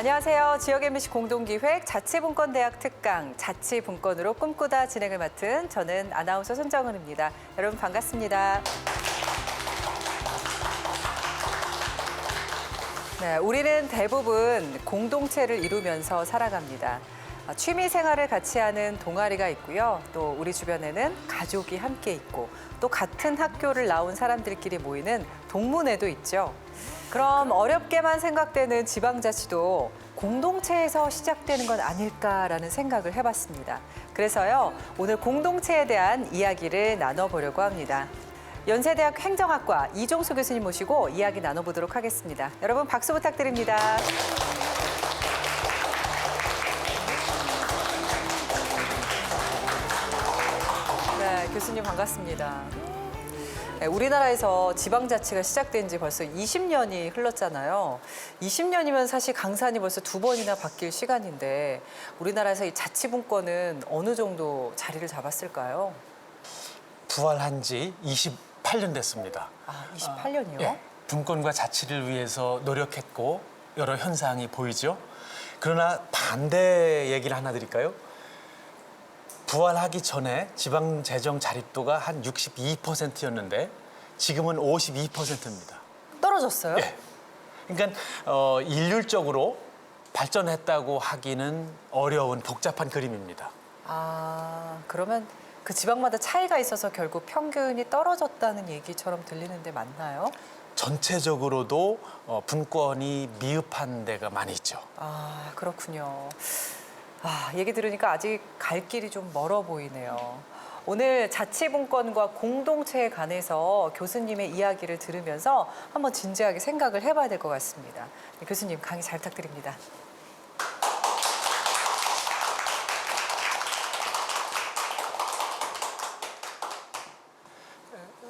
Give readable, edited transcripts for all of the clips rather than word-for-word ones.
안녕하세요. 지역 MBC 공동기획 자치분권대학 특강 자치분권으로 꿈꾸다 진행을 맡은 저는 아나운서 손정은입니다. 여러분 반갑습니다. 네, 우리는 대부분 공동체를 이루면서 살아갑니다. 취미 생활을 같이 하는 동아리가 있고요. 또 우리 주변에는 가족이 함께 있고 또 같은 학교를 나온 사람들끼리 모이는 동문회도 있죠. 그럼 어렵게만 생각되는 지방자치도 공동체에서 시작되는 건 아닐까라는 생각을 해봤습니다. 그래서요, 오늘 공동체에 대한 이야기를 나눠보려고 합니다. 연세대학 행정학과 이종수 교수님 모시고 이야기 나눠보도록 하겠습니다. 여러분 박수 부탁드립니다. 네, 교수님 반갑습니다. 네, 우리나라에서 지방자치가 시작된 지 벌써 20년이 흘렀잖아요. 20년이면 사실 강산이 벌써 2번이나 바뀔 시간인데 우리나라에서 이 자치분권은 어느 정도 자리를 잡았을까요? 부활한 지 28년 됐습니다. 아, 28년이요? 예, 분권과 자치를 위해서 노력했고 여러 현상이 보이죠. 그러나 반대 얘기를 하나 드릴까요? 부활하기 전에 지방 재정 자립도가 한 62%였는데 지금은 52%입니다. 떨어졌어요? 예. 그러니까 일률적으로 발전했다고 하기는 어려운 복잡한 그림입니다. 아, 그러면 그 지방마다 차이가 있어서 결국 평균이 떨어졌다는 얘기처럼 들리는데 맞나요? 전체적으로도 분권이 미흡한 데가 많이 있죠. 아, 그렇군요. 아, 얘기 들으니까 아직 갈 길이 좀 멀어 보이네요. 오늘 자치분권과 공동체에 관해서 교수님의 이야기를 들으면서 한번 진지하게 생각을 해봐야 될 것 같습니다. 네, 교수님 강의 잘 부탁드립니다.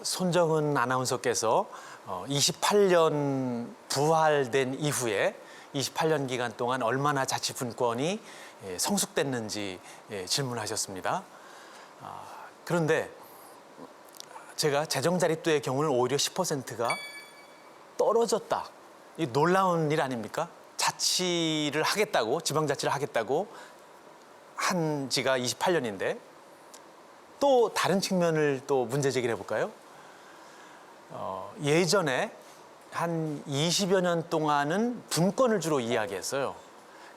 손정은 아나운서께서 28년 부활된 이후에 28년 기간 동안 얼마나 자치분권이 성숙됐는지 질문하셨습니다. 그런데 제가 재정자립도의 경우는 오히려 10%가 떨어졌다. 이 놀라운 일 아닙니까? 자치를 하겠다고, 지방자치를 하겠다고 한 지가 28년인데 또 다른 측면을 또 문제 제기를 해볼까요? 예전에 한 20여 년 동안은 분권을 주로 이야기했어요.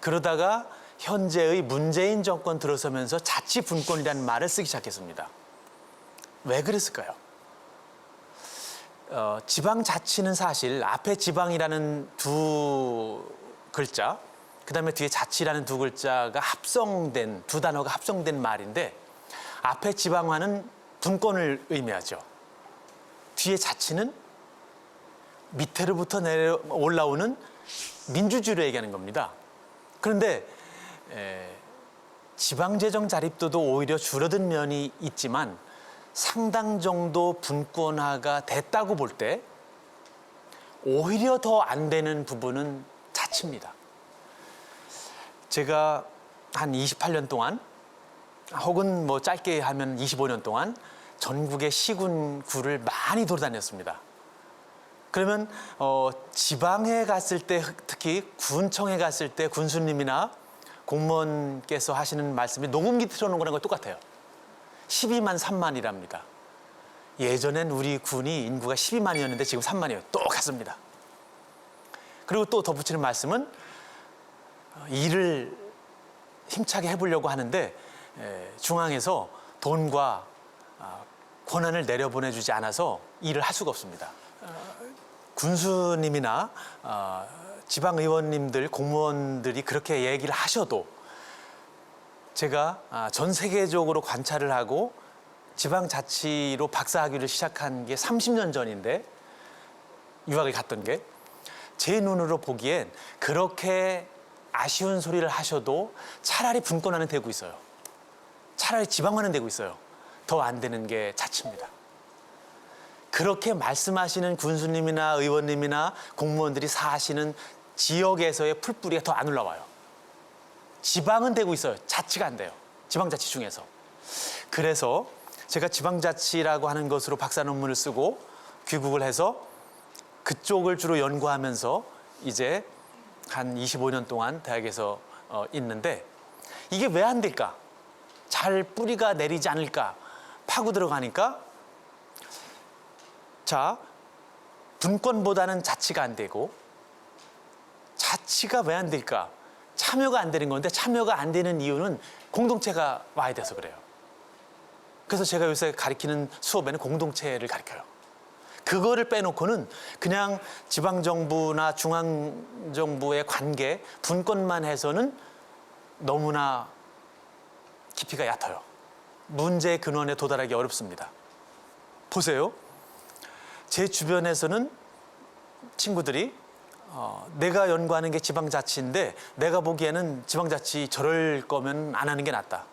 그러다가 현재의 문재인 정권 들어서면서 자치분권이라는 말을 쓰기 시작했습니다. 왜 그랬을까요? 지방자치는 사실 앞에 지방이라는 두 글자, 그다음에 뒤에 자치라는 두 글자가 합성된, 두 단어가 합성된 말인데 앞에 지방화는 분권을 의미하죠. 뒤에 자치는 밑으로부터 내려 올라오는 민주주의를 얘기하는 겁니다. 그런데 지방재정 자립도도 오히려 줄어든 면이 있지만 상당 정도 분권화가 됐다고 볼 때 오히려 더 안 되는 부분은 자치입니다. 제가 한 28년 동안 혹은 뭐 짧게 하면 25년 동안 전국의 시군구를 많이 돌아다녔습니다. 그러면 지방에 갔을 때, 특히 군청에 갔을 때 군수님이나 공무원께서 하시는 말씀이 녹음기 틀어놓은 거랑 똑같아요. 12만 3만이랍니다. 예전엔 우리 군이 인구가 12만이었는데 지금 3만이에요. 똑같습니다. 그리고 또 덧붙이는 말씀은 일을 힘차게 해보려고 하는데 중앙에서 돈과 권한을 내려보내주지 않아서 일을 할 수가 없습니다. 군수님이나 지방의원님들, 공무원들이 그렇게 얘기를 하셔도 제가 전 세계적으로 관찰을 하고 지방자치로 박사학위를 시작한 게 30년 전인데 유학을 갔던 게 제 눈으로 보기엔 그렇게 아쉬운 소리를 하셔도 차라리 분권화는 되고 있어요. 차라리 지방화는 되고 있어요. 더 안 되는 게 자치입니다. 그렇게 말씀하시는 군수님이나 의원님이나 공무원들이 사시는 지역에서의 풀뿌리가 더 안 올라와요. 지방은 되고 있어요. 자치가 안 돼요. 지방자치 중에서. 그래서 제가 지방자치라고 하는 것으로 박사 논문을 쓰고 귀국을 해서 그쪽을 주로 연구하면서 이제 한 25년 동안 대학에서 있는데 이게 왜 안 될까? 잘 뿌리가 내리지 않을까? 파고 들어가니까 자, 분권보다는 자치가 안 되고 자치가 왜 안 될까? 참여가 안 되는 건데 참여가 안 되는 이유는 공동체가 와야 돼서 그래요. 그래서 제가 요새 가르치는 수업에는 공동체를 가르쳐요. 그거를 빼놓고는 그냥 지방정부나 중앙정부의 관계, 분권만 해서는 너무나 깊이가 얕아요. 문제의 근원에 도달하기 어렵습니다. 보세요. 제 주변에서는 친구들이 내가 연구하는 게 지방자치인데 내가 보기에는 지방자치 저럴 거면 안 하는 게 낫다.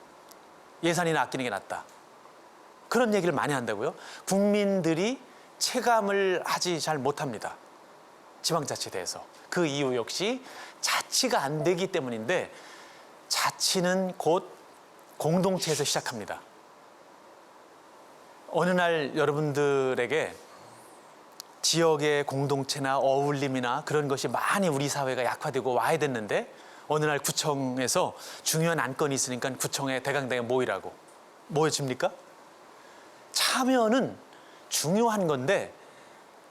예산이나 아끼는 게 낫다. 그런 얘기를 많이 한다고요. 국민들이 체감을 하지 잘 못합니다. 지방자치에 대해서. 그 이유 역시 자치가 안 되기 때문인데 자치는 곧 공동체에서 시작합니다. 어느 날 여러분들에게 지역의 공동체나 어울림이나 그런 것이 많이 우리 사회가 약화되고 와야 됐는데 어느 날 구청에서 중요한 안건이 있으니까 구청에 대강당에 모이라고. 모여집니까? 참여는 중요한 건데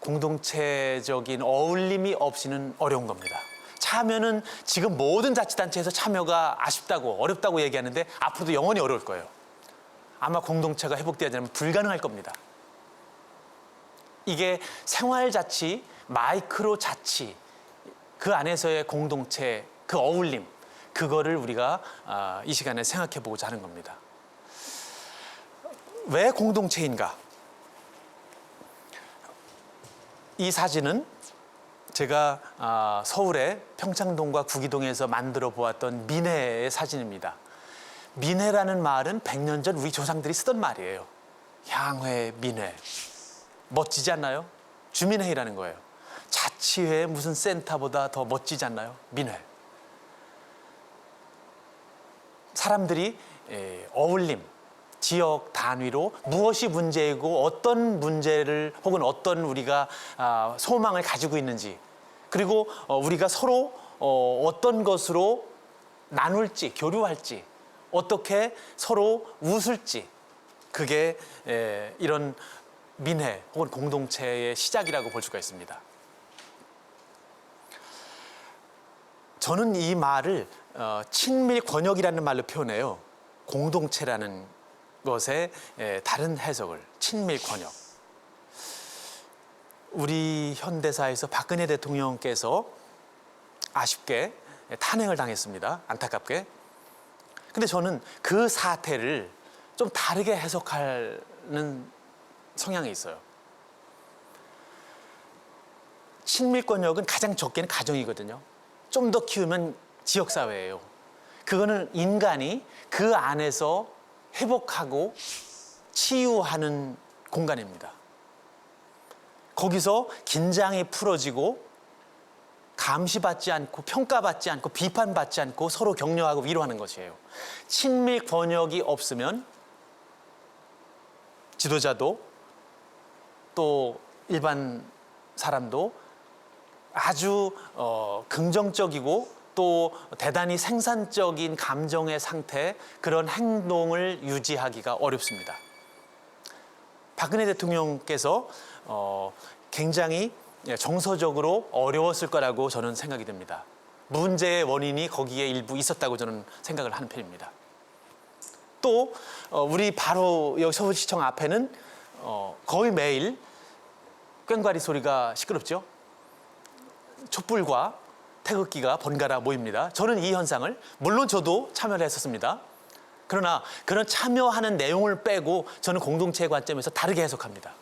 공동체적인 어울림이 없이는 어려운 겁니다. 참여는 지금 모든 자치단체에서 참여가 아쉽다고 어렵다고 얘기하는데 앞으로도 영원히 어려울 거예요. 아마 공동체가 회복되지 않으면 불가능할 겁니다. 이게 생활자치, 마이크로 자치, 그 안에서의 공동체, 그 어울림, 그거를 우리가 이 시간에 생각해 보고자 하는 겁니다. 왜 공동체인가? 이 사진은 제가 서울의 평창동과 구기동에서 만들어 보았던 민회의 사진입니다. 민회라는 말은 100년 전 우리 조상들이 쓰던 말이에요. 향회, 민회. 멋지지 않나요? 주민회의라는 거예요. 자치회 무슨 센터보다 더 멋지지 않나요? 민회. 사람들이 어울림, 지역 단위로 무엇이 문제이고 어떤 문제를 혹은 어떤 우리가 소망을 가지고 있는지 그리고 우리가 서로 어떤 것으로 나눌지 교류할지 어떻게 서로 웃을지 그게 이런 민회 혹은 공동체의 시작이라고 볼 수가 있습니다. 저는 이 말을 친밀 권역이라는 말로 표현해요. 공동체라는 것의 다른 해석을 친밀 권역. 우리 현대사에서 박근혜 대통령께서 아쉽게 탄핵을 당했습니다. 안타깝게. 근데 저는 그 사태를 좀 다르게 해석하는 성향이 있어요. 친밀 권역은 가장 적게는 가정이거든요. 좀 더 키우면 지역사회예요. 그거는 인간이 그 안에서 회복하고 치유하는 공간입니다. 거기서 긴장이 풀어지고 감시받지 않고 평가받지 않고 비판받지 않고 서로 격려하고 위로하는 것이에요. 친밀 권역이 없으면 지도자도 또 일반 사람도 아주 긍정적이고 또 대단히 생산적인 감정의 상태 그런 행동을 유지하기가 어렵습니다. 박근혜 대통령께서 굉장히 정서적으로 어려웠을 거라고 저는 생각이 듭니다. 문제의 원인이 거기에 일부 있었다고 저는 생각을 하는 편입니다. 또 우리 바로 여기 서울시청 앞에는 거의 매일 꽹과리 소리가 시끄럽죠. 촛불과 태극기가 번갈아 모입니다. 저는 이 현상을 물론 저도 참여를 했었습니다. 그러나 그런 참여하는 내용을 빼고 저는 공동체의 관점에서 다르게 해석합니다.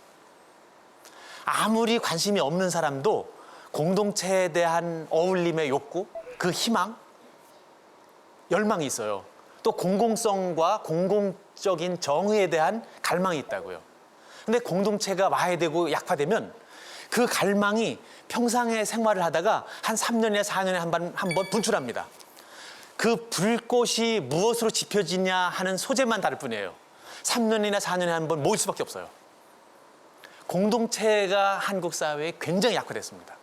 아무리 관심이 없는 사람도 공동체에 대한 어울림의 욕구, 그 희망, 열망이 있어요. 또 공공성과 공공적인 정의에 대한 갈망이 있다고요. 근데 공동체가 와야 되고 약화되면 그 갈망이 평상의 생활을 하다가 한 3년이나 4년에 한 번 분출합니다. 그 불꽃이 무엇으로 지펴지냐 하는 소재만 다를 뿐이에요. 3년이나 4년에 한 번 모일 수밖에 없어요. 공동체가 한국 사회에 굉장히 약화됐습니다.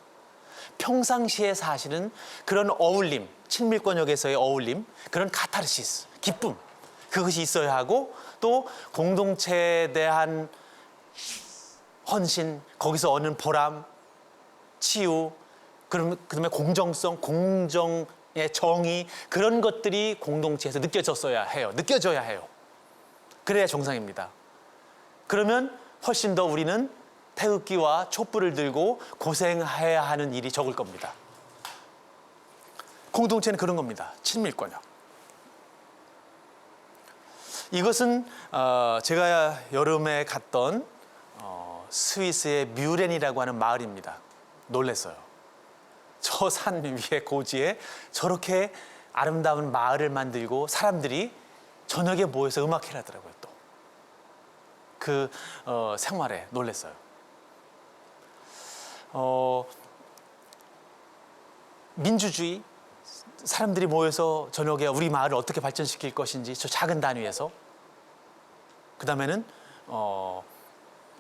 평상시에 사실은 그런 어울림, 친밀권역에서의 어울림, 그런 카타르시스, 기쁨, 그것이 있어야 하고, 또 공동체에 대한 헌신, 거기서 얻는 보람, 치유, 그다음에 공정성, 공정의 정의, 그런 것들이 공동체에서 느껴져야 해요. 그래야 정상입니다. 그러면 훨씬 더 우리는 태극기와 촛불을 들고 고생해야 하는 일이 적을 겁니다. 공동체는 그런 겁니다. 친밀권이요. 이것은 제가 여름에 갔던 스위스의 뮤렌이라고 하는 마을입니다. 놀랐어요. 저 산 위에 고지에 저렇게 아름다운 마을을 만들고 사람들이 저녁에 모여서 음악회를 하더라고요. 또 그 생활에 놀랐어요. 민주주의, 사람들이 모여서 저녁에 우리 마을을 어떻게 발전시킬 것인지 저 작은 단위에서, 그 다음에는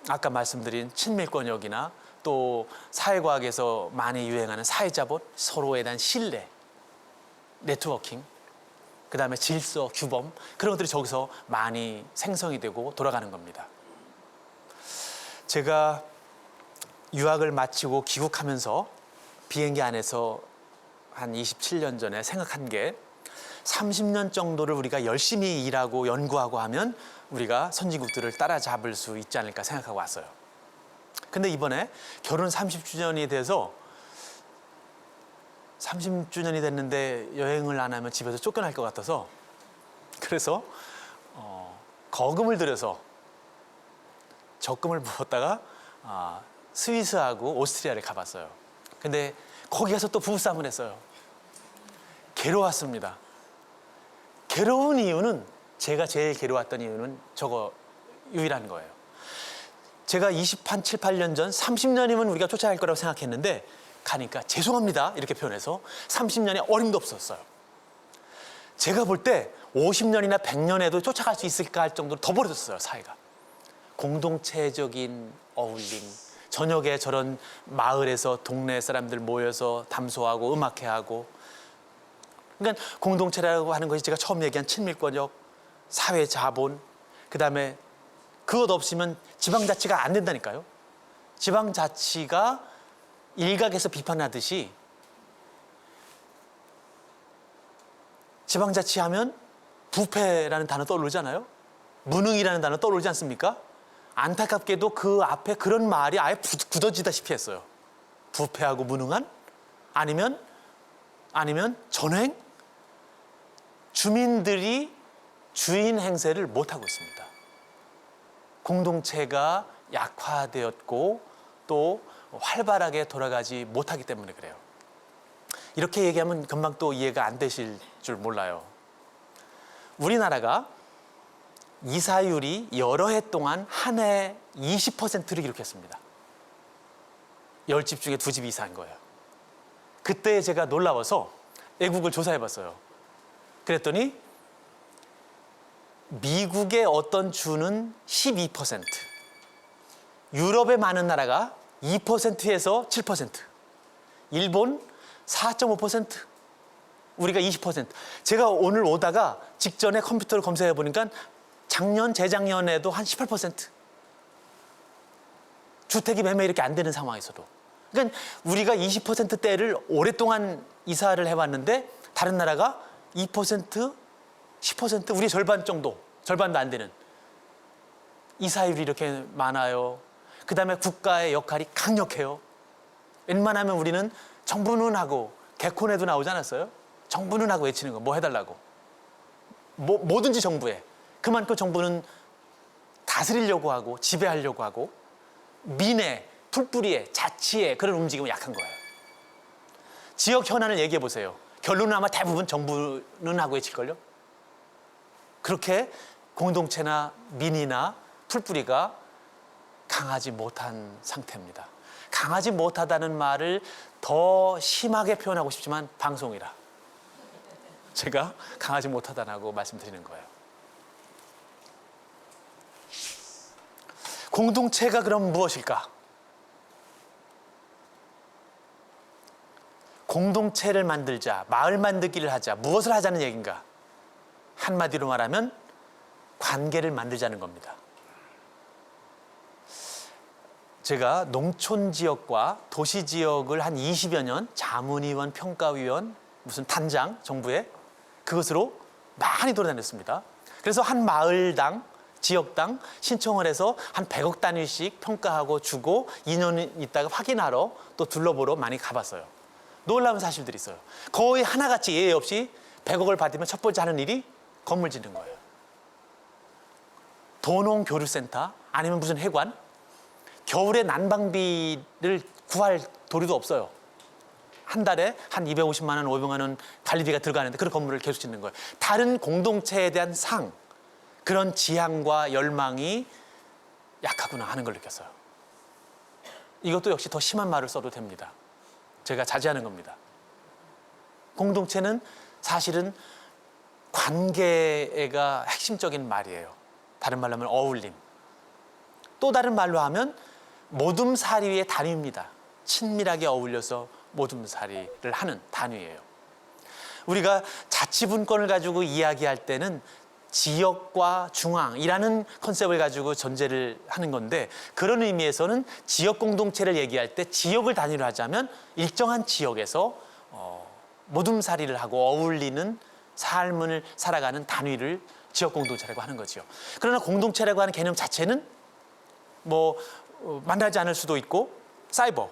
아까 말씀드린 친밀권역이나 또 사회과학에서 많이 유행하는 사회자본, 서로에 대한 신뢰, 네트워킹, 그 다음에 질서, 규범, 그런 것들이 저기서 많이 생성이 되고 돌아가는 겁니다. 제가 유학을 마치고 귀국하면서 비행기 안에서 한 27년 전에 생각한 게 30년 정도를 우리가 열심히 일하고 연구하고 하면 우리가 선진국들을 따라잡을 수 있지 않을까 생각하고 왔어요. 근데 이번에 결혼 30주년이 돼서 30주년이 됐는데 여행을 안 하면 집에서 쫓겨날 것 같아서, 그래서 거금을 들여서 적금을 부었다가 스위스하고 오스트리아를 가봤어요. 근데 거기 가서 또 부부싸움을 했어요. 괴로웠습니다. 괴로운 이유는, 제가 제일 괴로웠던 이유는 저거 유일한 거예요. 제가 27, 8년 전 30년이면 우리가 쫓아갈 거라고 생각했는데 가니까 죄송합니다 이렇게 표현해서 30년의 어림도 없었어요. 제가 볼 때 50년이나 100년에도 쫓아갈 수 있을까 할 정도로 더 벌어졌어요, 사회가. 공동체적인 어울림, 저녁에 저런 마을에서 동네 사람들 모여서 담소하고 음악회하고, 그러니까 공동체라고 하는 것이 제가 처음 얘기한 친밀권역, 사회자본, 그 다음에 그것 없으면 지방자치가 안 된다니까요. 지방자치가 일각에서 비판하듯이 지방자치하면 부패라는 단어 떠오르잖아요. 무능이라는 단어 떠오르지 않습니까? 안타깝게도 그 앞에 그런 말이 아예 굳어지다시피 했어요. 부패하고 무능한? 아니면 전횡? 주민들이 주인 행세를 못하고 있습니다. 공동체가 약화되었고 또 활발하게 돌아가지 못하기 때문에 그래요. 이렇게 얘기하면 금방 또 이해가 안 되실 줄 몰라요. 우리나라가 이사율이 여러 해 동안 한 해 20%를 기록했습니다. 10집 중에 2집 이사인 거예요. 그때 제가 놀라워서 애국을 조사해봤어요. 그랬더니 미국의 어떤 주는 12%, 유럽의 많은 나라가 2%에서 7%, 일본 4.5%, 우리가 20%. 제가 오늘 오다가 직전에 컴퓨터를 검색해 보니까 작년, 재작년에도 한 18%. 주택이 매매 이렇게 안 되는 상황에서도. 그러니까 우리가 20%대를 오랫동안 이사를 해왔는데 다른 나라가 2%, 10%, 우리 절반 정도, 절반도 안 되는 이사율이 이렇게 많아요. 그 다음에 국가의 역할이 강력해요. 웬만하면 우리는 정부는 하고, 개콘에도 나오지 않았어요? 정부는 하고 외치는 거, 뭐 해달라고. 뭐든지 정부에. 그만큼 정부는 다스리려고 하고 지배하려고 하고 민의, 풀뿌리의, 자치의 그런 움직임은 약한 거예요. 지역 현안을 얘기해 보세요. 결론은 아마 대부분 정부는 하고 외칠걸요? 그렇게 공동체나 민이나 풀뿌리가 강하지 못한 상태입니다. 강하지 못하다는 말을 더 심하게 표현하고 싶지만 방송이라 제가 강하지 못하다고 말씀드리는 거예요. 공동체가 그럼 무엇일까? 공동체를 만들자, 마을 만들기를 하자, 무엇을 하자는 얘기인가? 한마디로 말하면 관계를 만들자는 겁니다. 제가 농촌 지역과 도시 지역을 한 20여 년 자문위원, 평가위원, 무슨 단장, 정부에 그것으로 많이 돌아다녔습니다. 그래서 한 마을당, 지역당 신청을 해서 한 100억 단위씩 평가하고 주고 2년 있다가 확인하러 또 둘러보러 많이 가봤어요. 놀라운 사실들이 있어요. 거의 하나같이 예외 없이 100억을 받으면 첫 번째 하는 일이 건물 짓는 거예요. 도농교류센터 아니면 무슨 해관, 겨울에 난방비를 구할 도리도 없어요. 한 달에 한 250만 원, 500만 원 관리비가 들어가는데 그런 건물을 계속 짓는 거예요. 다른 공동체에 대한 상, 그런 지향과 열망이 약하구나 하는 걸 느꼈어요. 이것도 역시 더 심한 말을 써도 됩니다. 제가 자제하는 겁니다. 공동체는 사실은 관계가 핵심적인 말이에요. 다른 말로 하면 어울림. 또 다른 말로 하면 모둠사리의 단위입니다. 친밀하게 어울려서 모둠사리를 하는 단위예요. 우리가 자치분권을 가지고 이야기할 때는 지역과 중앙이라는 컨셉을 가지고 전제를 하는 건데, 그런 의미에서는 지역 공동체를 얘기할 때 지역을 단위로 하자면 일정한 지역에서 모둠살이를 하고 어울리는 삶을 살아가는 단위를 지역 공동체라고 하는 거죠. 그러나 공동체라고 하는 개념 자체는 만나지 않을 수도 있고, 사이버,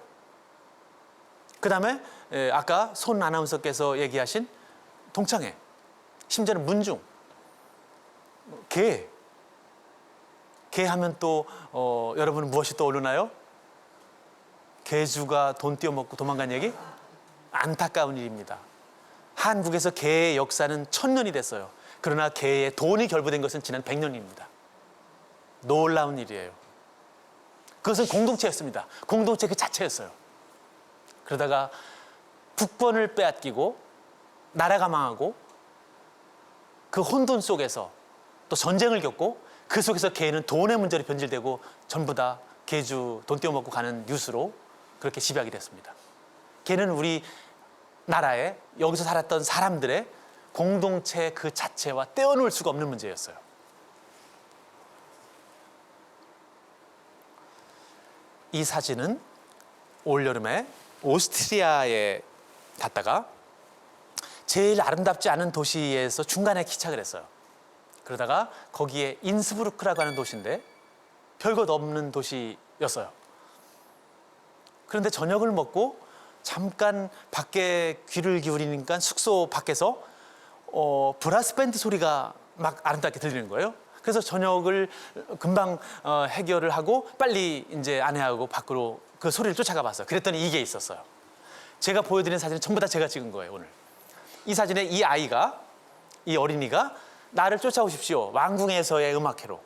그다음에 아까 손 아나운서께서 얘기하신 동창회, 심지어는 문중, 개 하면 또 여러분은 무엇이 떠오르나요? 개주가 돈 떼어먹고 도망간 얘기? 안타까운 일입니다. 한국에서 개의 역사는 1000년이 됐어요. 그러나 개의 돈이 결부된 것은 지난 100년입니다. 놀라운 일이에요. 그것은 공동체였습니다. 공동체 그 자체였어요. 그러다가 국권을 빼앗기고 나라가 망하고 그 혼돈 속에서 또 전쟁을 겪고 그 속에서 개는 돈의 문제로 변질되고 전부 다 개주 돈 떼어먹고 가는 뉴스로 그렇게 집약이 됐습니다. 개는 우리 나라에 여기서 살았던 사람들의 공동체 그 자체와 떼어놓을 수가 없는 문제였어요. 이 사진은 올여름에 오스트리아에 갔다가 제일 아름답지 않은 도시에서 중간에 기착을 했어요. 그러다가 거기에 인스부르크라고 하는 도시인데 별것 없는 도시였어요. 그런데 저녁을 먹고 잠깐 밖에 귀를 기울이니까 숙소 밖에서 브라스 밴드 소리가 막 아름답게 들리는 거예요. 그래서 저녁을 금방 해결을 하고 빨리 이제 아내하고 밖으로 그 소리를 쫓아가 봤어요. 그랬더니 이게 있었어요. 제가 보여드리는 사진은 전부 다 제가 찍은 거예요, 오늘. 이 사진에 이 아이가, 이 어린이가 나를 쫓아오십시오, 왕궁에서의 음악회로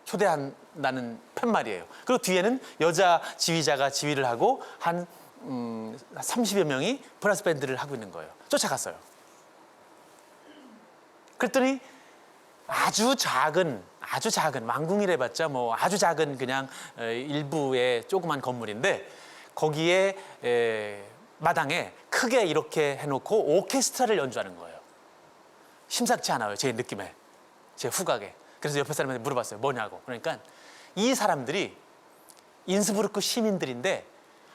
초대한다는 팻말이에요. 그리고 뒤에는 여자 지휘자가 지휘를 하고 한 30여 명이 브라스 밴드를 하고 있는 거예요. 쫓아갔어요. 그랬더니 아주 작은 왕궁이래봤자 아주 작은 그냥 일부의 조그만 건물인데 거기에 마당에 크게 이렇게 해놓고 오케스트라를 연주하는 거예요. 심상치 않아요, 제 느낌에, 제 후각에. 그래서 옆에 사람한테 물어봤어요, 뭐냐고. 그러니까 이 사람들이 인스부르크 시민들인데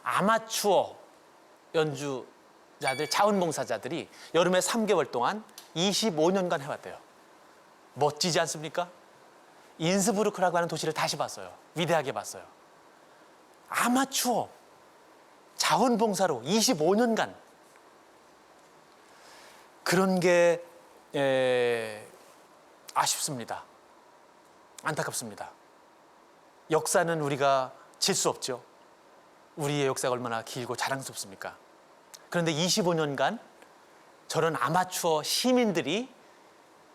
아마추어 연주자들, 자원봉사자들이 여름에 3개월 동안 25년간 해왔대요. 멋지지 않습니까? 인스부르크라고 하는 도시를 다시 봤어요. 위대하게 봤어요. 아마추어 자원봉사로 25년간. 그런 게 아쉽습니다. 안타깝습니다. 역사는 우리가 질 수 없죠. 우리의 역사가 얼마나 길고 자랑스럽습니까? 그런데 25년간 저런 아마추어 시민들이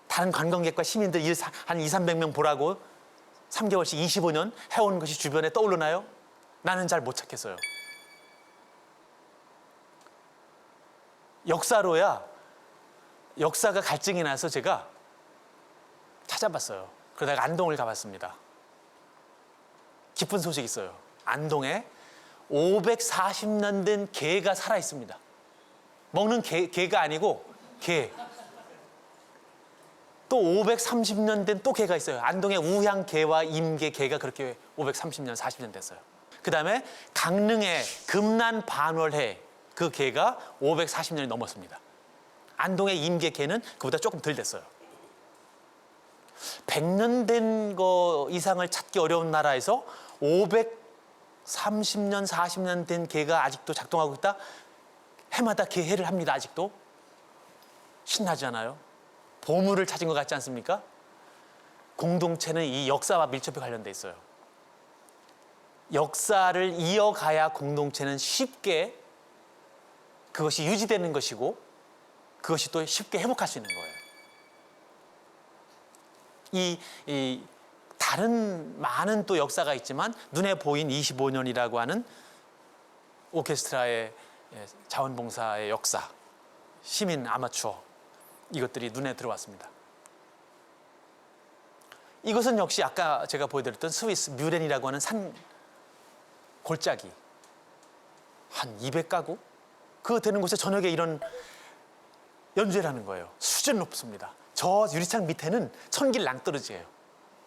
다른 관광객과 시민들 한 200~300명 보라고 3개월씩 25년 해온 것이 주변에 떠오르나요? 나는 잘 못 찾겠어요. 역사로야 역사가 갈증이 나서 제가 찾아봤어요. 그러다가 안동을 가봤습니다. 기쁜 소식이 있어요. 안동에 540년 된 개가 살아 있습니다. 먹는 개가 아니고 개. 또 530년 된 또 개가 있어요. 안동의 우향개와 임계개가 그렇게 530년, 40년 됐어요. 그다음에 강릉의 금난반월해 그 개가 540년이 넘었습니다. 안동의 임계개는 그보다 조금 덜 됐어요. 100년 된 거 이상을 찾기 어려운 나라에서 530년, 40년 된 개가 아직도 작동하고 있다? 해마다 개해를 합니다, 아직도. 신나지 않아요? 보물을 찾은 것 같지 않습니까? 공동체는 이 역사와 밀접히 관련돼 있어요. 역사를 이어가야 공동체는 쉽게 그것이 유지되는 것이고 그것이 또 쉽게 회복할 수 있는 거예요. 이 다른 많은 또 역사가 있지만 눈에 보인 25년이라고 하는 오케스트라의 자원봉사의 역사, 시민 아마추어 이것들이 눈에 들어왔습니다. 이것은 역시 아까 제가 보여드렸던 스위스 뮤렌이라고 하는 산 골짜기 한 200가구 그거 되는 곳에 저녁에 이런 연주를 하는 거예요. 수준 높습니다. 저 유리창 밑에는 천길 낭떠러지예요.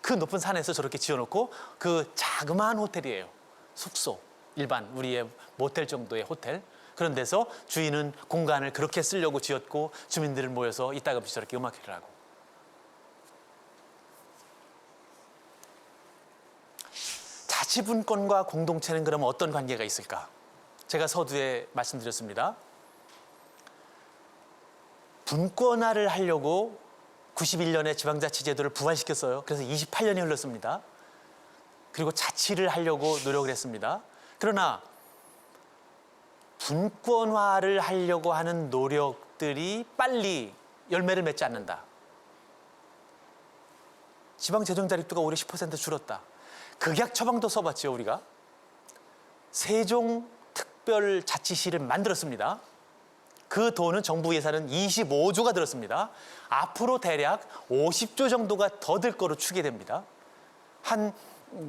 그 높은 산에서 저렇게 지어놓고 그 자그마한 호텔이에요. 숙소, 일반 우리의 모텔 정도의 호텔. 그런 데서 주인은 공간을 그렇게 쓰려고 지었고 주민들을 모여서 이따금씩 저렇게 음악회를 하고. 자치분권과 공동체는 그러면 어떤 관계가 있을까? 제가 서두에 말씀드렸습니다. 분권화를 하려고 91년에 지방자치제도를 부활시켰어요. 그래서 28년이 흘렀습니다. 그리고 자치를 하려고 노력을 했습니다. 그러나 분권화를 하려고 하는 노력들이 빨리 열매를 맺지 않는다. 지방재정자립도가 오히려 10% 줄었다. 극약 처방도 써봤죠, 우리가. 세종특별자치시를 만들었습니다. 그 돈은 정부 예산은 25조가 들었습니다. 앞으로 대략 50조 정도가 더 들 거로 추계됩니다. 한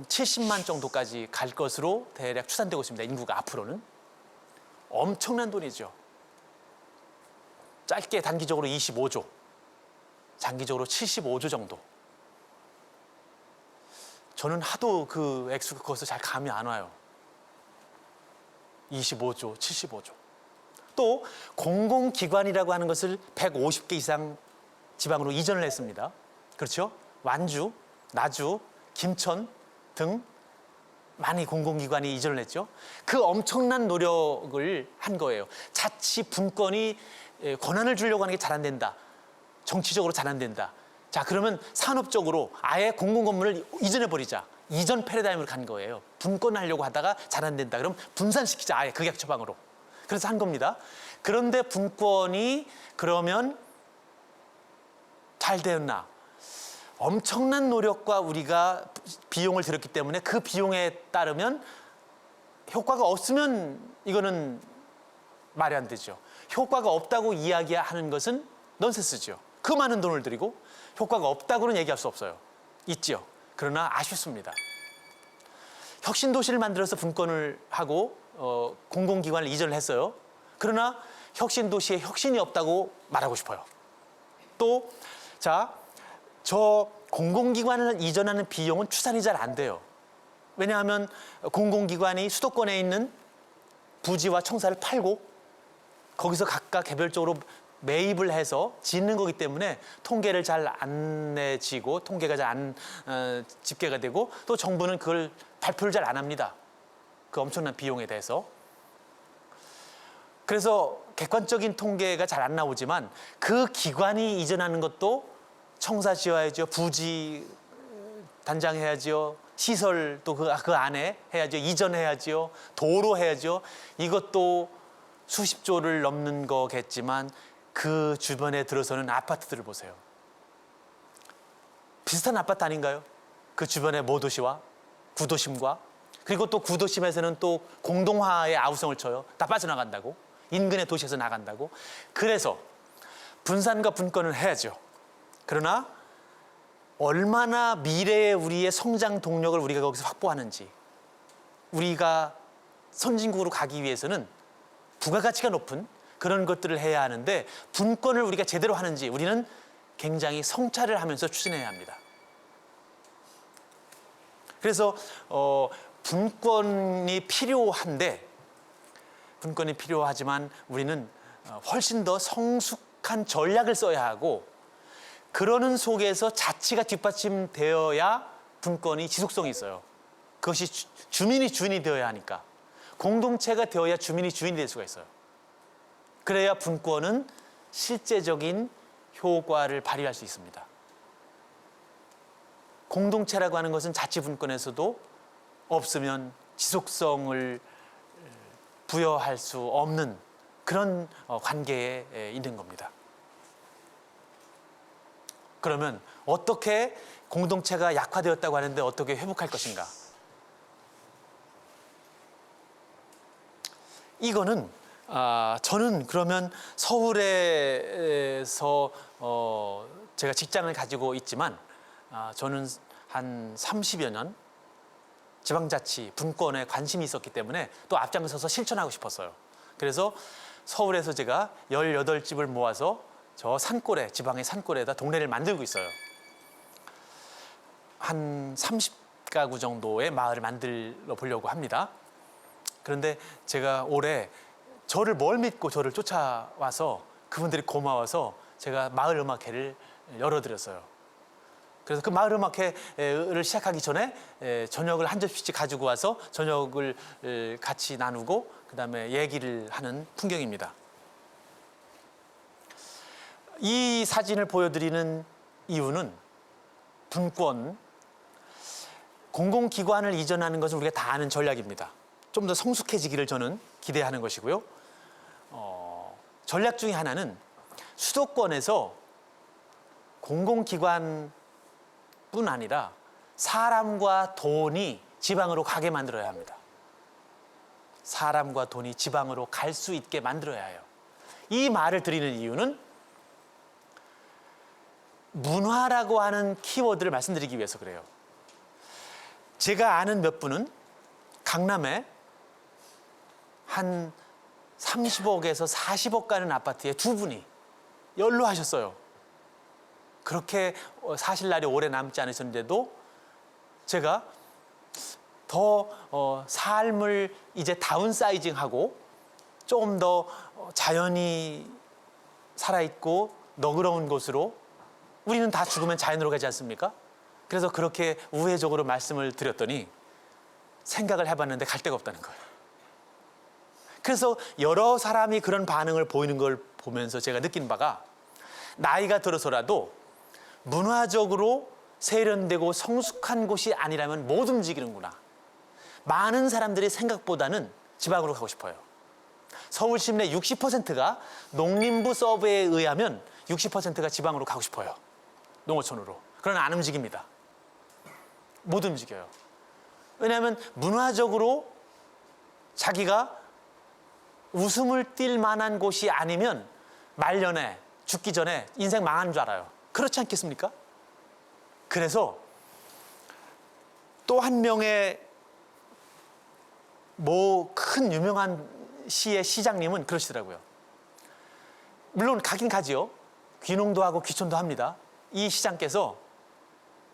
70만 정도까지 갈 것으로 대략 추산되고 있습니다. 인구가 앞으로는. 엄청난 돈이죠. 짧게 단기적으로 25조, 장기적으로 75조 정도. 저는 하도 그 액수가 커서 잘 감이 안 와요. 25조, 75조. 또 공공기관이라고 하는 것을 150개 이상 지방으로 이전을 했습니다. 그렇죠? 완주, 나주, 김천 등 많이 공공기관이 이전을 했죠. 그 엄청난 노력을 한 거예요. 자치 분권이 권한을 주려고 하는 게 잘 안 된다. 정치적으로 잘 안 된다. 자, 그러면 산업적으로 아예 공공건물을 이전해버리자. 이전 패러다임으로 간 거예요. 분권하려고 하다가 잘 안 된다. 그럼 분산시키자. 아예 극약 처방으로. 그래서 한 겁니다. 그런데 분권이 그러면 잘 되었나? 엄청난 노력과 우리가 비용을 들였기 때문에 그 비용에 따르면 효과가 없으면 이거는 말이 안 되죠. 효과가 없다고 이야기하는 것은 넌센스죠. 그 많은 돈을 들이고 효과가 없다고는 얘기할 수 없어요. 있죠. 그러나 아쉽습니다. 혁신도시를 만들어서 분권을 하고 공공기관을 이전을 했어요. 그러나 혁신도시에 혁신이 없다고 말하고 싶어요. 또 자, 저 공공기관을 이전하는 비용은 추산이 잘 안 돼요. 왜냐하면 공공기관이 수도권에 있는 부지와 청사를 팔고 거기서 각각 개별적으로 매입을 해서 짓는 거기 때문에 통계를 잘 안 내지고 통계가 잘 안 집계가 되고 또 정부는 그걸 발표를 잘 안 합니다. 그 엄청난 비용에 대해서. 그래서 객관적인 통계가 잘 안 나오지만 그 기관이 이전하는 것도 청사 지어야죠. 부지 단장해야죠. 시설 또 그 안에 해야죠. 이전해야죠. 도로 해야죠. 이것도 수십조를 넘는 거겠지만 그 주변에 들어서는 아파트들을 보세요. 비슷한 아파트 아닌가요? 그 주변의 모도시와 구도심과 그리고 또 구도심에서는 또 공동화의 아우성을 쳐요. 다 빠져나간다고. 인근의 도시에서 나간다고. 그래서 분산과 분권을 해야죠. 그러나 얼마나 미래의 우리의 성장 동력을 우리가 거기서 확보하는지 우리가 선진국으로 가기 위해서는 부가가치가 높은 그런 것들을 해야 하는데 분권을 우리가 제대로 하는지 우리는 굉장히 성찰을 하면서 추진해야 합니다. 그래서 분권이 필요하지만 우리는 훨씬 더 성숙한 전략을 써야 하고 그러는 속에서 자치가 뒷받침되어야 분권이 지속성이 있어요. 그것이 주민이 주인이 되어야 하니까 공동체가 되어야 주민이 주인이 될 수가 있어요. 그래야 분권은 실제적인 효과를 발휘할 수 있습니다. 공동체라고 하는 것은 자치분권에서도 없으면 지속성을 부여할 수 없는 그런 관계에 있는 겁니다. 그러면 어떻게 공동체가 약화되었다고 하는데 어떻게 회복할 것인가? 이거는 저는 그러면 서울에서 제가 직장을 가지고 있지만 저는 한 30여 년 지방자치 분권에 관심이 있었기 때문에 또 앞장서서 실천하고 싶었어요. 그래서 서울에서 제가 18집을 모아서 저 산골에, 지방의 산골에다 동네를 만들고 있어요. 한 30가구 정도의 마을을 만들어 보려고 합니다. 그런데 제가 올해 저를 뭘 믿고 저를 쫓아와서 그분들이 고마워서 제가 마을 음악회를 열어드렸어요. 그래서 그 마을 음악회를 시작하기 전에 저녁을 한 접시씩 가지고 와서 저녁을 같이 나누고 그다음에 얘기를 하는 풍경입니다. 이 사진을 보여드리는 이유는 분권, 공공기관을 이전하는 것은 우리가 다 아는 전략입니다. 좀 더 성숙해지기를 저는 기대하는 것이고요. 전략 중에 하나는 수도권에서 공공기관뿐 아니라 사람과 돈이 지방으로 가게 만들어야 합니다. 사람과 돈이 지방으로 갈 수 있게 만들어야 해요. 이 말을 드리는 이유는 문화라고 하는 키워드를 말씀드리기 위해서 그래요. 제가 아는 몇 분은 강남에 한 30억에서 40억 가는 아파트에 두 분이 연로하셨어요. 그렇게 사실 날이 오래 남지 않으셨는데도 제가 더 삶을 이제 다운사이징하고 조금 더 자연이 살아있고 너그러운 곳으로 우리는 다 죽으면 자연으로 가지 않습니까? 그래서 그렇게 우회적으로 말씀을 드렸더니 생각을 해봤는데 갈 데가 없다는 거예요. 그래서 여러 사람이 그런 반응을 보이는 걸 보면서 제가 느낀 바가 나이가 들어서라도 문화적으로 세련되고 성숙한 곳이 아니라면 못 움직이는구나. 많은 사람들이 생각보다는 지방으로 가고 싶어요. 서울 시민의 60%가 농림부 서베이에 의하면 60%가 지방으로 가고 싶어요. 농어촌으로. 그러나 안 움직입니다. 못 움직여요. 왜냐하면 문화적으로 자기가 웃음을 띌 만한 곳이 아니면 말년에 죽기 전에 인생 망하는 줄 알아요. 그렇지 않겠습니까? 그래서 또 한 명의 큰 유명한 시의 시장님은 그러시더라고요. 물론 가긴 가지요. 귀농도 하고 귀촌도 합니다. 이 시장께서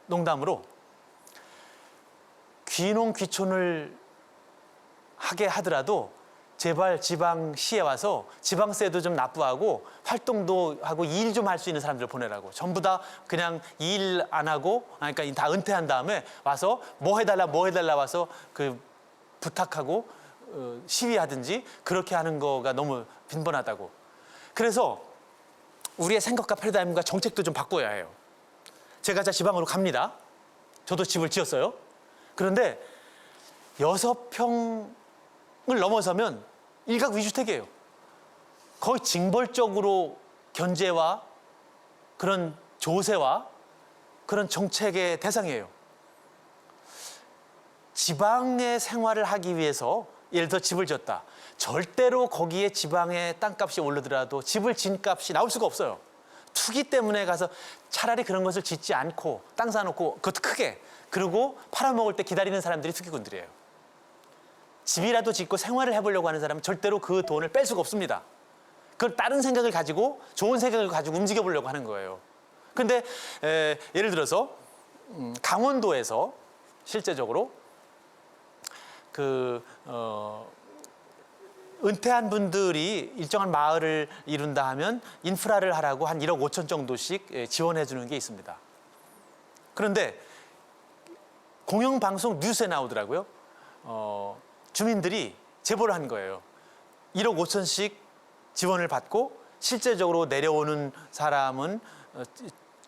농담으로 귀농 귀촌을 하게 하더라도 제발 지방시에 와서 지방세도 좀 납부하고 활동도 하고 일 좀 할 수 있는 사람들을 보내라고. 전부 다 그냥 일 안 하고 그러니까 다 은퇴한 다음에 와서 뭐 해달라 와서 그 부탁하고 시위하든지 그렇게 하는 거가 너무 빈번하다고. 그래서 우리의 생각과 패러다임과 정책도 좀 바꿔야 해요. 제가 지방으로 갑니다. 저도 집을 지었어요. 그런데 6평을 넘어서면 일각 위주택이에요. 거의 징벌적으로 견제와 그런 조세와 그런 정책의 대상이에요. 지방의 생활을 하기 위해서 예를 들어 집을 지었다. 절대로 거기에 지방의 땅값이 오르더라도 집을 진 값이 나올 수가 없어요. 투기 때문에 가서 차라리 그런 것을 짓지 않고 땅 사놓고 그것도 크게 그리고 팔아먹을 때 기다리는 사람들이 투기꾼들이에요. 집이라도 짓고 생활을 해보려고 하는 사람은 절대로 그 돈을 뺄 수가 없습니다. 그걸 다른 생각을 가지고 좋은 생각을 가지고 움직여 보려고 하는 거예요. 근데 예를 들어서 강원도에서 실제적으로 은퇴한 분들이 일정한 마을을 이룬다 하면 인프라를 하라고 한 1억 5천 정도씩 지원해 주는 게 있습니다. 그런데 공영방송 뉴스에 나오더라고요. 주민들이 제보를 한 거예요. 1억 5천씩 지원을 받고 실제적으로 내려오는 사람은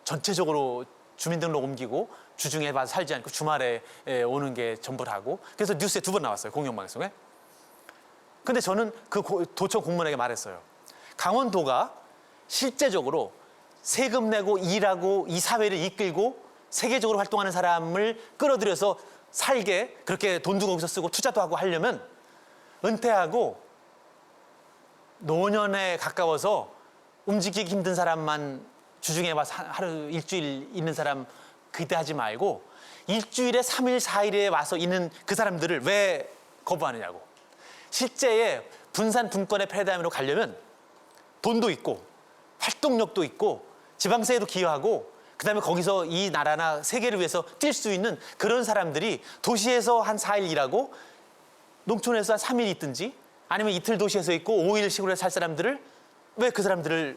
전체적으로 주민등록 옮기고 주중에 와서 살지 않고 주말에 오는 게 전부라고. 그래서 뉴스에 2번 나왔어요. 공영방송에. 근데 저는 그 도청 공무원에게 말했어요. 강원도가 실제적으로 세금 내고 일하고 이 사회를 이끌고 세계적으로 활동하는 사람을 끌어들여서 살게 그렇게 돈도 거기서 쓰고 투자도 하고 하려면 은퇴하고 노년에 가까워서 움직이기 힘든 사람만 주중에 와서 하루 일주일 있는 사람 기대하지 말고 일주일에 3일, 4일에 와서 있는 그 사람들을 왜 거부하느냐고. 실제의 분산 분권의 패러다임으로 가려면 돈도 있고 활동력도 있고 지방세에도 기여하고 그다음에 거기서 이 나라나 세계를 위해서 뛸 수 있는 그런 사람들이 도시에서 한 4일 일하고 농촌에서 한 3일 있든지 아니면 이틀 도시에서 있고 5일 시골에 살 사람들을 왜 그 사람들을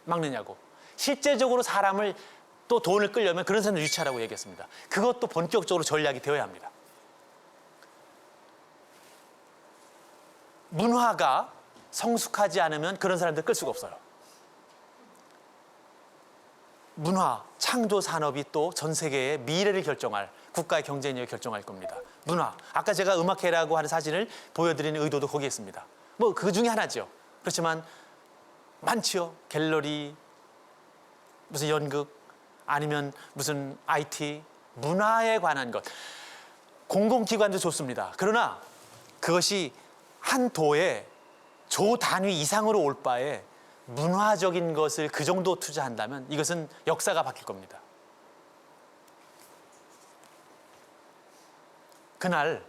막느냐고. 실제적으로 사람을 또 돈을 끌려면 그런 사람들 유치하라고 얘기했습니다. 그것도 본격적으로 전략이 되어야 합니다. 문화가 성숙하지 않으면 그런 사람들 끌 수가 없어요. 문화, 창조 산업이 또 전 세계의 미래를 결정할, 국가의 경쟁력을 결정할 겁니다. 문화, 아까 제가 음악회라고 하는 사진을 보여드리는 의도도 거기에 있습니다. 뭐 그 중에 하나죠. 그렇지만 많지요. 갤러리, 무슨 연극, 아니면 무슨 IT, 문화에 관한 것. 공공기관도 좋습니다. 그러나 그것이 한 도에 조 단위 이상으로 올 바에 문화적인 것을 그 정도 투자한다면 이것은 역사가 바뀔 겁니다. 그날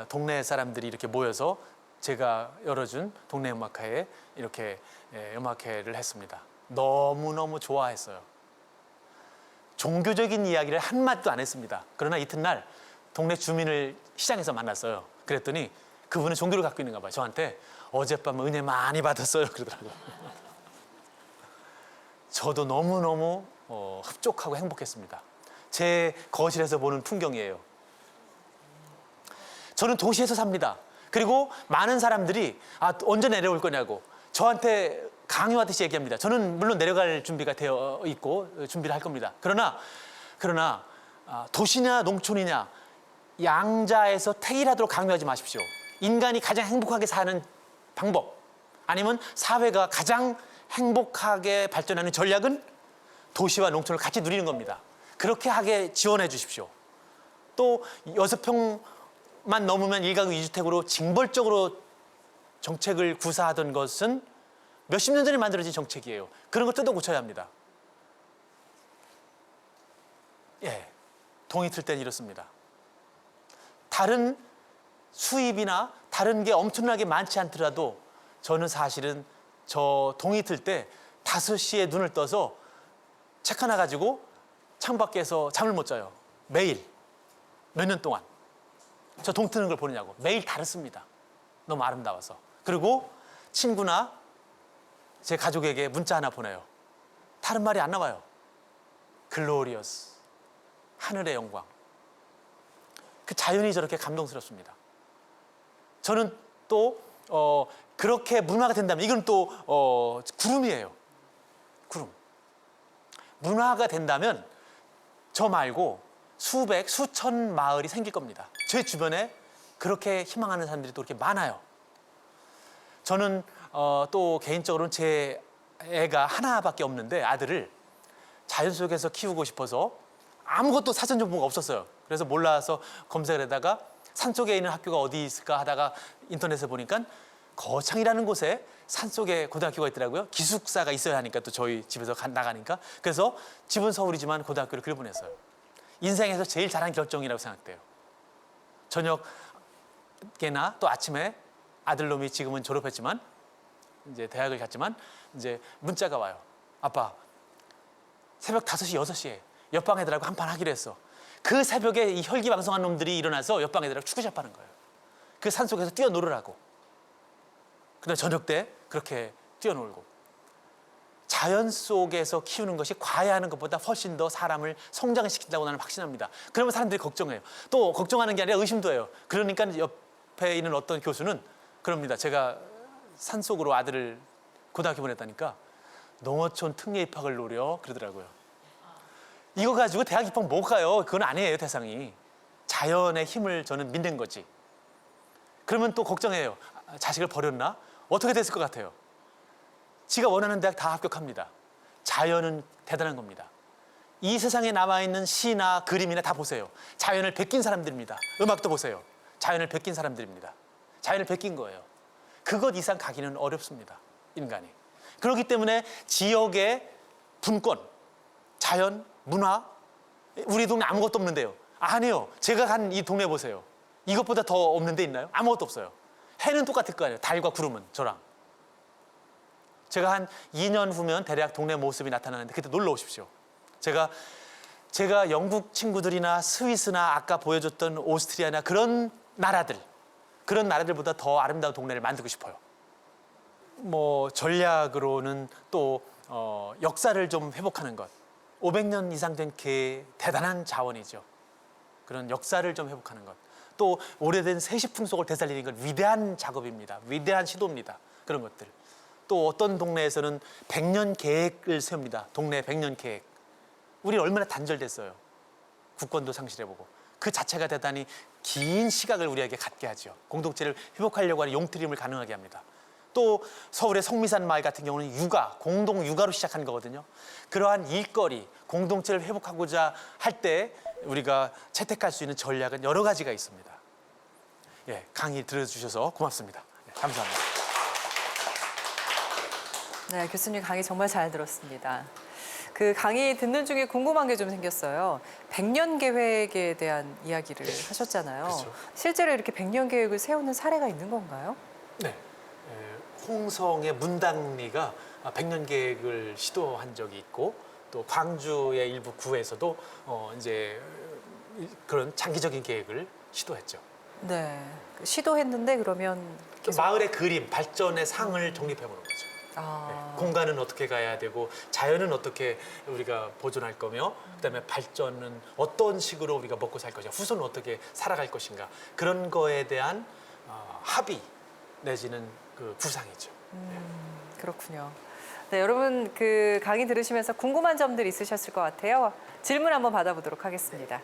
동네 사람들이 이렇게 모여서 제가 열어준 동네 음악회에 이렇게 음악회를 했습니다. 너무너무 좋아했어요. 종교적인 이야기를 한마디도 안 했습니다. 그러나 이튿날 동네 주민을 시장에서 만났어요. 그랬더니 그분은 종교를 갖고 있는가 봐요. 저한테 어젯밤 은혜 많이 받았어요. 그러더라고요. 저도 너무너무 흡족하고 행복했습니다. 제 거실에서 보는 풍경이에요. 저는 도시에서 삽니다. 그리고 많은 사람들이 언제 내려올 거냐고 저한테 강요하듯이 얘기합니다. 저는 물론 내려갈 준비가 되어 있고 준비를 할 겁니다. 그러나 도시냐 농촌이냐 양자에서 태일하도록 강요하지 마십시오. 인간이 가장 행복하게 사는 방법 아니면 사회가 가장 행복하게 발전하는 전략은 도시와 농촌을 같이 누리는 겁니다. 그렇게 하게 지원해 주십시오. 또 6평만 넘으면 1가구 2주택으로 징벌적으로 정책을 구사하던 것은 몇십 년 전에 만들어진 정책이에요. 그런 거 뜯어 고쳐야 합니다. 예, 동이 틀 때는 이렇습니다. 다른 수입이나 다른 게 엄청나게 많지 않더라도 저는 사실은 저 동이 틀 때 5시에 눈을 떠서 책 하나 가지고 창밖에서 잠을 못 자요. 매일 몇 년 동안 저 동 트는 걸 보느냐고. 매일 다릅니다. 너무 아름다워서. 그리고 친구나 제 가족에게 문자 하나 보내요. 다른 말이 안 나와요. 글로리어스, 하늘의 영광. 그 자연이 저렇게 감동스럽습니다. 저는 또 그렇게 문화가 된다면 이건 또 구름이에요. 구름. 문화가 된다면 저 말고 수백, 수천 마을이 생길 겁니다. 제 주변에 그렇게 희망하는 사람들이 또 이렇게 많아요. 저는 또 개인적으로는 제 애가 하나밖에 없는데 아들을 자연 속에서 키우고 싶어서 아무것도 사전 정보가 없었어요. 그래서 몰라서 검색을 하다가 산속에 있는 학교가 어디 있을까 하다가 인터넷에 보니까 거창이라는 곳에 산속에 고등학교가 있더라고요. 기숙사가 있어야 하니까 또 저희 집에서 나가니까. 그래서 집은 서울이지만 고등학교를 그리 보냈어요. 인생에서 제일 잘한 결정이라고 생각돼요. 저녁에나 또 아침에 아들놈이 지금은 졸업했지만 이제 대학을 갔지만 이제 문자가 와요. 아빠, 새벽 5시, 6시에 옆방 애들하고 한판 하기로 했어. 그 새벽에 이 혈기왕성한 놈들이 일어나서 옆방 애들하고 축구 시합하는 거예요. 그 산속에서 뛰어놀으라고. 그다음 저녁 때 그렇게 뛰어놀고. 자연 속에서 키우는 것이 과외하는 것보다 훨씬 더 사람을 성장시킨다고 나는 확신합니다. 그러면 사람들이 걱정해요. 또 걱정하는 게 아니라 의심도 해요. 그러니까 옆에 있는 어떤 교수는 그럽니다. 제가 산속으로 아들을 고등학교 보냈다니까 농어촌 특례 입학을 노려 그러더라고요. 이거 가지고 대학 입학 못 가요. 그건 아니에요, 대상이. 자연의 힘을 저는 믿는 거지. 그러면 또 걱정해요. 자식을 버렸나? 어떻게 됐을 것 같아요? 지가 원하는 대학 다 합격합니다. 자연은 대단한 겁니다. 이 세상에 남아있는 시나 그림이나 다 보세요. 자연을 베낀 사람들입니다. 음악도 보세요. 자연을 베낀 사람들입니다. 자연을 베낀 거예요. 그것 이상 가기는 어렵습니다. 인간이. 그렇기 때문에 지역의 분권, 자연, 문화, 우리 동네 아무것도 없는데요. 아니요. 제가 간 이 동네 보세요. 이것보다 더 없는 데 있나요? 아무것도 없어요. 해는 똑같을 거 아니에요. 달과 구름은 저랑. 제가 한 2년 후면 대략 동네 모습이 나타나는데 그때 놀러 오십시오. 제가 영국 친구들이나 스위스나 아까 보여줬던 오스트리아나 그런 나라들보다 더 아름다운 동네를 만들고 싶어요. 뭐 전략으로는 또 역사를 좀 회복하는 것. 500년 이상 된 대단한 자원이죠. 그런 역사를 좀 회복하는 것. 또 오래된 세시풍속을 되살리는 건 위대한 작업입니다. 위대한 시도입니다. 그런 것들. 또 어떤 동네에서는 100년 계획을 세웁니다. 동네 100년 계획. 우리 얼마나 단절됐어요. 국권도 상실해보고. 그 자체가 대단히 긴 시각을 우리에게 갖게 하죠. 공동체를 회복하려고 하는 용트림을 가능하게 합니다. 또 서울의 성미산 마을 같은 경우는 육아, 공동 육아로 시작한 거거든요. 그러한 일거리, 공동체를 회복하고자 할 때 우리가 채택할 수 있는 전략은 여러 가지가 있습니다. 예, 강의 들어주셔서 고맙습니다. 예, 감사합니다. 네, 교수님 강의 정말 잘 들었습니다. 그 강의 듣는 중에 궁금한 게 좀 생겼어요. 100년 계획에 대한 이야기를 하셨잖아요. 그렇죠. 실제로 이렇게 100년 계획을 세우는 사례가 있는 건가요? 네. 홍성의 문당리가 100년 계획을 시도한 적이 있고 또 광주의 일부 구에서도 이제 그런 장기적인 계획을 시도했죠. 네. 시도했는데 그러면 그 마을의 그림, 발전의 상을 정립해보는 거죠. 아, 네, 공간은 어떻게 가야 되고 자연은 어떻게 우리가 보존할 거며 그다음에 발전은 어떤 식으로 우리가 먹고 살 것인가 후손은 어떻게 살아갈 것인가 그런 거에 대한 합의 내지는 그 구상이죠. 그렇군요. 네, 여러분 그 강의 들으시면서 궁금한 점들 있으셨을 것 같아요. 질문 한번 받아보도록 하겠습니다.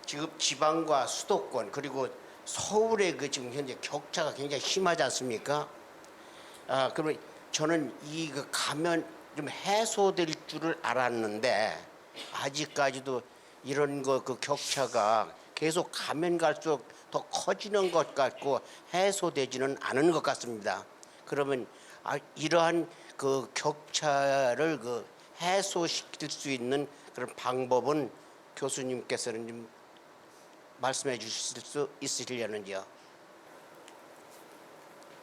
지금 지방과 수도권 그리고 서울의 그 지금 현재 격차가 굉장히 심하지 않습니까? 그러면 저는 그 가면 좀 해소될 줄을 알았는데 아직까지도 이런 그 격차가 계속 가면 갈수록 더 커지는 것 같고 해소되지는 않은 것 같습니다. 그러면 이러한 그 격차를 그 해소시킬 수 있는 그런 방법은 교수님께서는 좀 말씀해 주실 수 있으시려는지요?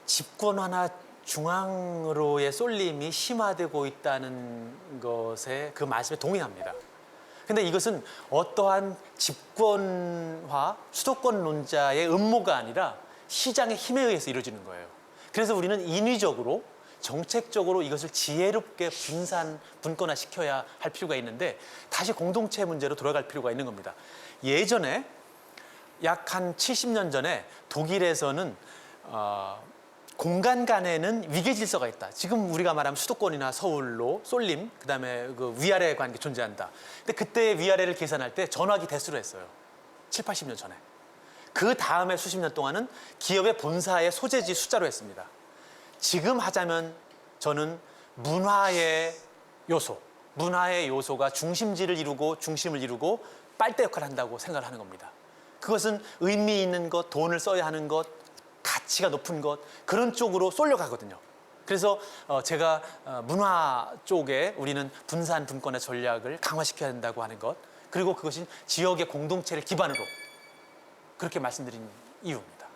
집권화나 중앙으로의 쏠림이 심화되고 있다는 것에 그 말씀에 동의합니다. 근데 이것은 어떠한 집권화, 수도권론자의 음모가 아니라 시장의 힘에 의해서 이루어지는 거예요. 그래서 우리는 인위적으로 정책적으로 이것을 지혜롭게 분산, 분권화 시켜야 할 필요가 있는데 다시 공동체 문제로 돌아갈 필요가 있는 겁니다. 예전에 약 한 70년 전에 독일에서는 공간 간에는 위계 질서가 있다. 지금 우리가 말하면 수도권이나 서울로 쏠림, 그다음에 그 위아래 관계 존재한다. 근데 그때 위아래를 계산할 때 전화기 대수로 했어요. 7, 80년 전에. 그 다음에 수십 년 동안은 기업의 본사의 소재지 숫자로 했습니다. 지금 하자면 저는 문화의 요소가 중심지를 이루고 중심을 이루고 빨대 역할을 한다고 생각을 하는 겁니다. 그것은 의미 있는 것, 돈을 써야 하는 것, 가치가 높은 것 그런 쪽으로 쏠려가거든요. 그래서 제가 문화 쪽에 우리는 분산 분권의 전략을 강화시켜야 된다고 하는 것 그리고 그것이 지역의 공동체를 기반으로 그렇게 말씀드린 이유입니다.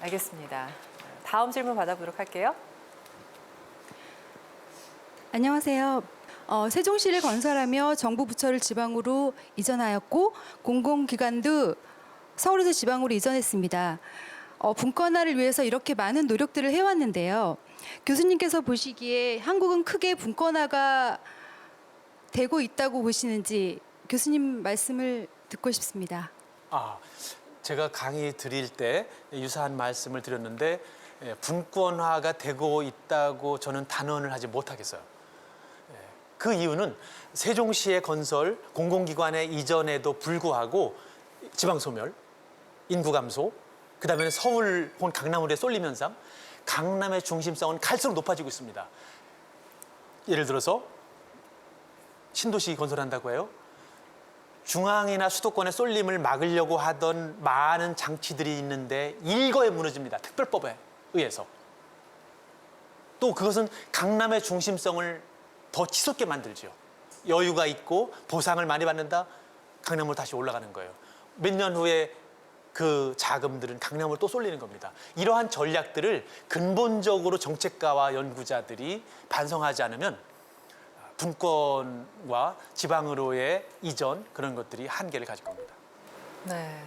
알겠습니다. 다음 질문 받아보도록 할게요. 안녕하세요. 세종시를 건설하며 정부 부처를 지방으로 이전하였고 공공기관도 서울에서 지방으로 이전했습니다. 분권화를 위해서 이렇게 많은 노력들을 해왔는데요. 교수님께서 보시기에 한국은 크게 분권화가 되고 있다고 보시는지 교수님 말씀을 듣고 싶습니다. 제가 강의 드릴 때 유사한 말씀을 드렸는데 분권화가 되고 있다고 저는 단언을 하지 못하겠어요. 그 이유는 세종시의 건설, 공공기관의 이전에도 불구하고 지방 소멸, 인구 감소, 그다음에 서울 혹은 강남으로의 쏠림 현상, 강남의 중심성은 갈수록 높아지고 있습니다. 예를 들어서 신도시 건설한다고 해요. 중앙이나 수도권의 쏠림을 막으려고 하던 많은 장치들이 있는데 일거에 무너집니다. 특별법에 의해서. 또 그것은 강남의 중심성을 더 치솟게 만들죠. 여유가 있고 보상을 많이 받는다. 강남으로 다시 올라가는 거예요. 몇 년 후에 그 자금들은 강남으로 또 쏠리는 겁니다. 이러한 전략들을 근본적으로 정책가와 연구자들이 반성하지 않으면 분권과 지방으로의 이전 그런 것들이 한계를 가질 겁니다. 네,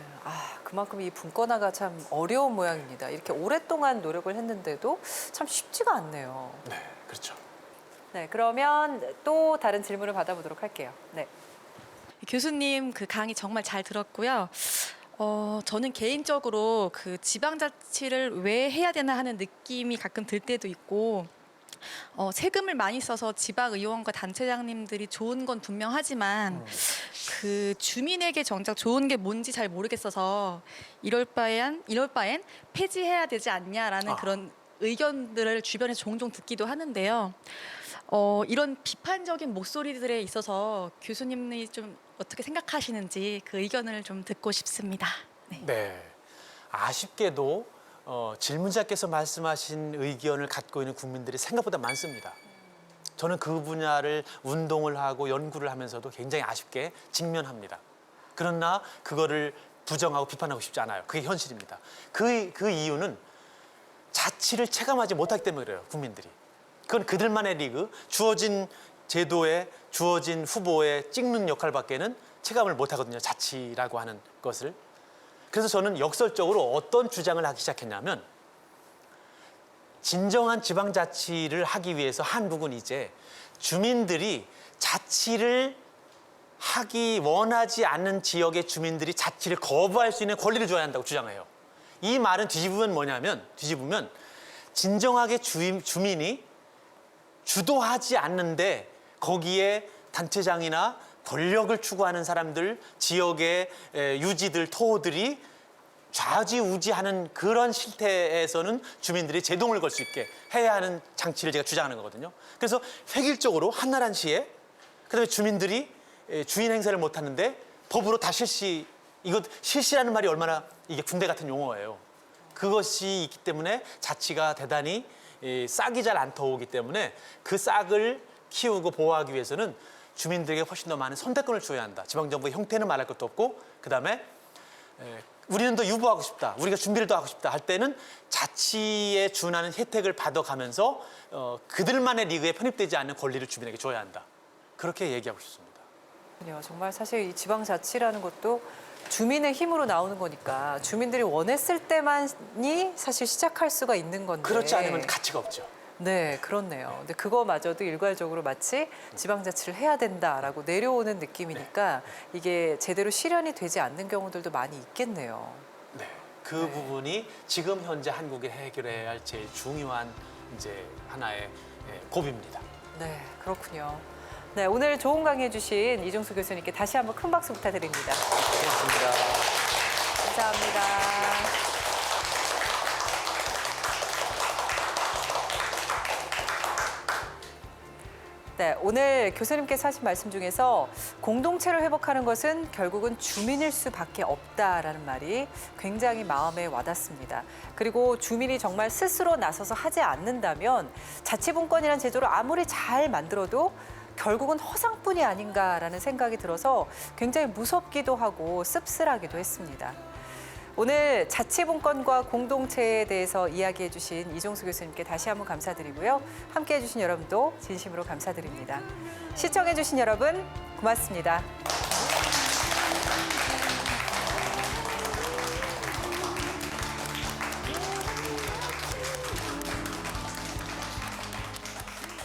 그만큼 이 분권화가 참 어려운 모양입니다. 이렇게 오랫동안 노력을 했는데도 참 쉽지가 않네요. 네, 그렇죠. 네, 그러면 또 다른 질문을 받아보도록 할게요. 네. 교수님 그 강의 정말 잘 들었고요. 저는 개인적으로 그 지방자치를 왜 해야 되나 하는 느낌이 가끔 들 때도 있고, 세금을 많이 써서 지방의원과 단체장님들이 좋은 건 분명하지만 그 주민에게 정작 좋은 게 뭔지 잘 모르겠어서 이럴 바엔 폐지해야 되지 않냐라는 그런 의견들을 주변에서 종종 듣기도 하는데요. 이런 비판적인 목소리들에 있어서 교수님이 좀 어떻게 생각하시는지 그 의견을 좀 듣고 싶습니다. 네. 네. 아쉽게도 질문자께서 말씀하신 의견을 갖고 있는 국민들이 생각보다 많습니다. 저는 그 분야를 운동을 하고 연구를 하면서도 굉장히 아쉽게 직면합니다. 그러나 그거를 부정하고 비판하고 싶지 않아요. 그게 현실입니다. 그 이유는 자치를 체감하지 못하기 때문에 그래요, 국민들이. 그건 그들만의 리그, 주어진 제도에 주어진 후보에 찍는 역할밖에는 체감을 못하거든요. 자치라고 하는 것을. 그래서 저는 역설적으로 어떤 주장을 하기 시작했냐면 진정한 지방자치를 하기 위해서 한국은 이제 주민들이 자치를 하기 원하지 않는 지역의 주민들이 자치를 거부할 수 있는 권리를 줘야 한다고 주장해요. 이 말은 뒤집으면 진정하게 주민이 주도하지 않는데 거기에 단체장이나 권력을 추구하는 사람들, 지역의 유지들, 토호들이 좌지우지하는 그런 실태에서는 주민들이 제동을 걸 수 있게 해야 하는 장치를 제가 주장하는 거거든요. 그래서 획일적으로 한나란 시에 그다음에 주민들이 주인 행세를 못 하는데 법으로 다 이것 실시라는 말이 얼마나 이게 군대 같은 용어예요. 그것이 있기 때문에 자치가 대단히 싹이 잘 안 터오기 때문에 그 싹을 키우고 보호하기 위해서는 주민들에게 훨씬 더 많은 선택권을 줘야 한다. 지방정부의 형태는 말할 것도 없고 그다음에 우리는 더 유보하고 싶다. 우리가 준비를 더 하고 싶다 할 때는 자치에 준하는 혜택을 받아가면서 그들만의 리그에 편입되지 않는 권리를 주민에게 줘야 한다. 그렇게 얘기하고 싶습니다. 정말 사실 이 지방자치라는 것도 주민의 힘으로 나오는 거니까 주민들이 원했을 때만이 사실 시작할 수가 있는 건데 그렇지 않으면 가치가 없죠. 네, 그렇네요. 근데 그거마저도 일괄적으로 마치 지방자치를 해야 된다라고 내려오는 느낌이니까 이게 제대로 실현이 되지 않는 경우들도 많이 있겠네요. 네, 그 부분이 지금 현재 한국이 해결해야 할 제일 중요한 이제 하나의 고비입니다. 네, 그렇군요. 네, 오늘 좋은 강의해 주신 이중수 교수님께 다시 한번 큰 박수 부탁드립니다. 고맙습니다. 감사합니다. 네, 오늘 교수님께서 하신 말씀 중에서 공동체를 회복하는 것은 결국은 주민일 수밖에 없다라는 말이 굉장히 마음에 와닿습니다. 그리고 주민이 정말 스스로 나서서 하지 않는다면 자치분권이라는 제도를 아무리 잘 만들어도 결국은 허상뿐이 아닌가라는 생각이 들어서 굉장히 무섭기도 하고 씁쓸하기도 했습니다. 오늘 자치분권과 공동체에 대해서 이야기해 주신 이종수 교수님께 다시 한번 감사드리고요. 함께해 주신 여러분도 진심으로 감사드립니다. 시청해 주신 여러분 고맙습니다.